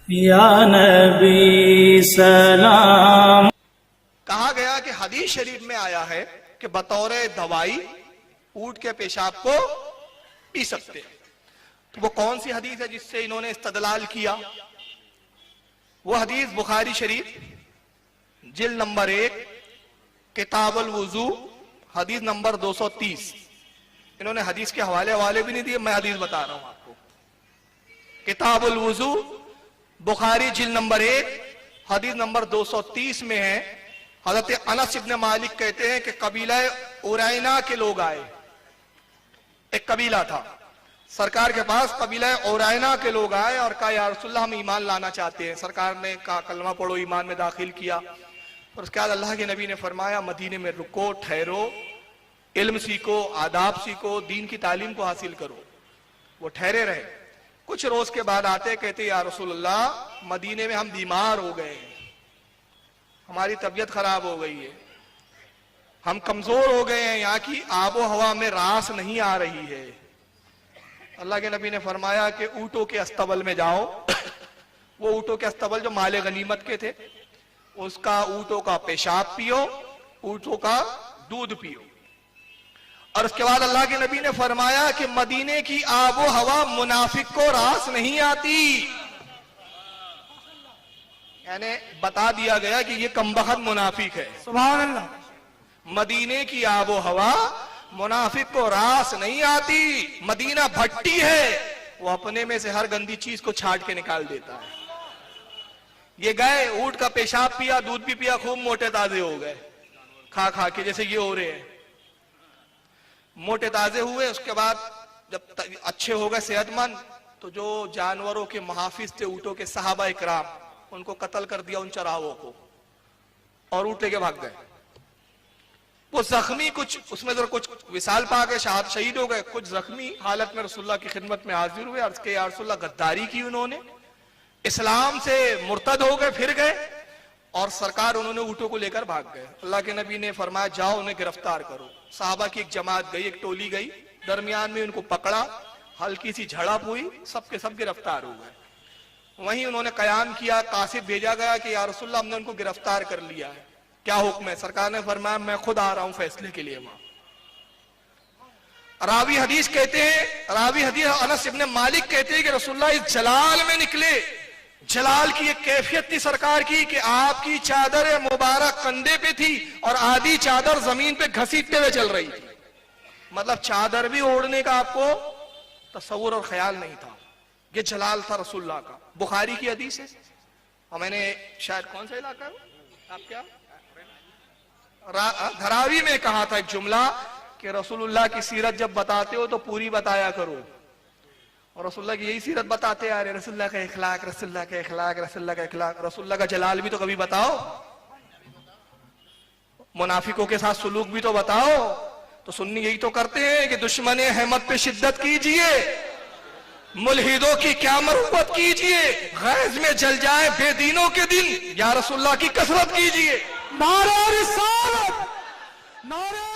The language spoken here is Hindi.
या नबी सलाम। कहा गया कि हदीस शरीफ में आया है कि बतौर दवाई ऊंट के पेशाब को पी सकते हैं। तो वो कौन सी हदीस है जिससे इन्होंने इस्तदलाल किया? वो हदीस बुखारी शरीफ जिल्द नंबर 1 किताबुल वुजू हदीस नंबर 230। इन्होंने हदीस के हवाले भी नहीं दिए, मैं हदीस बता रहा हूं आपको। किताबुल वुजू बुखारी जिल्द नंबर 1 हदीस नंबर 230 में है। हजरत अनस इब्न मालिक कहते हैं कि कबीला उरैना के लोग आए। एक कबीला था, सरकार के पास कबीला उरैना के लोग आए और कहा या रसूलल्लाह हम ईमान लाना चाहते हैं। सरकार ने कहा कलमा पढ़ो, ईमान में दाखिल किया। और उसके बाद अल्लाह के नबी ने फरमाया मदीने में रुको, ठहरो, इल्म सीखो, आदाब सीखो, दीन की तालीम को हासिल करो। वो ठहरे रहे। कुछ रोज के बाद आते कहते या रसूलल्लाह मदीने में हम बीमार हो गए हैं, हमारी तबीयत खराब हो गई है, हम कमजोर हो गए हैं, यहाँ की आबो हवा में रास नहीं आ रही है। अल्लाह के नबी ने फरमाया कि ऊँटों के अस्तबल में जाओ। वो ऊँटों के अस्तबल जो माले गनीमत के थे, उसका ऊँटों का पेशाब पियो, ऊँटों का दूध पियो। और उसके बाद अल्लाह के नबी ने फरमाया कि मदीने की आबो हवा मुनाफिक को रास नहीं आती। यानी बता दिया गया कि ये कमबख्त मुनाफिक है। सुभान अल्लाह। मदीने की आबो हवा मुनाफिक को रास नहीं आती। मदीना भट्टी है, वो अपने में से हर गंदी चीज को छाट के निकाल देता है। ये गए, ऊंट का पेशाब पिया, दूध भी पिया, खूब मोटे ताजे हो गए खा खा के, जैसे ये हो रहे हैं। मोटे ताजे हुए, उसके बाद जब अच्छे हो गए, सेहतमंद, तो जो जानवरों के मुहाफिज थे ऊँटों के, सहाबा इकराम, उनको कत्ल कर दिया, उन चराहों को, और ऊँट लेके भाग गए। वो जख्मी कुछ उसमें जरा कुछ विसाल पा गए, शहीद हो गए। कुछ जख्मी हालत में रसूलुल्लाह की खिदमत में हाजिर हुए। अर्ज के या रसूलुल्लाह गद्दारी की उन्होंने, इस्लाम से मुर्तद हो गए, फिर गए, और सरकार उन्होंने ऊँटों को लेकर भाग गए। अल्लाह के नबी ने फरमाया जाओ उन्हें गिरफ्तार करो। साहबा की एक जमात गई, एक टोली गई, दरमियान में उनको पकड़ा, हल्की सी झड़प हुई, सबके सब गिरफ्तार हो गए। वहीं उन्होंने कयाम किया, कासिद भेजा गया कि या रसूलुल्लाह हमने उनको गिरफ्तार कर लिया है, क्या हुक्म है? सरकार ने फरमाया मैं खुद आ रहा हूं फैसले के लिए वहां। रावी हदीस कहते हैं, रावी हदीस अनस इब्न मालिक कहते हैं कि रसूलुल्लाह इस जलाल में निकले। जलाल की एक कैफियत थी सरकार की कि आपकी चादर मुबारक कंधे पे थी और आधी चादर जमीन पे घसीटते हुए चल रही थी। मतलब चादर भी ओढ़ने का आपको तस्वुर और ख्याल नहीं था। ये जलाल था रसूलुल्लाह का। बुखारी की हदीस है। और मैंने शायद कौन सा इलाका है आप क्या धरावी में कहा था एक जुमला कि रसूलुल्लाह की सीरत जब बताते हो तो पूरी बताया करो। और रसूलुल्लाह की यही सीरत बताते आ रहे, रसूलुल्लाह का इखलाक, रसूलुल्लाह का इखलाक, रसूलुल्लाह का इखलाक। रसूलुल्लाह का जलाल भी तो कभी बताओ, मुनाफिकों के साथ सुलूक भी तो बताओ। तो सुन्नी यही तो करते हैं कि दुश्मन अहमद पे शिद्दत कीजिए, मुल्हिदों की क्या मरहमत कीजिए, गैज में जल जाए बेदीनों के दिन, या रसूलुल्लाह की कसरत कीजिए। नारे रिसालत, नारे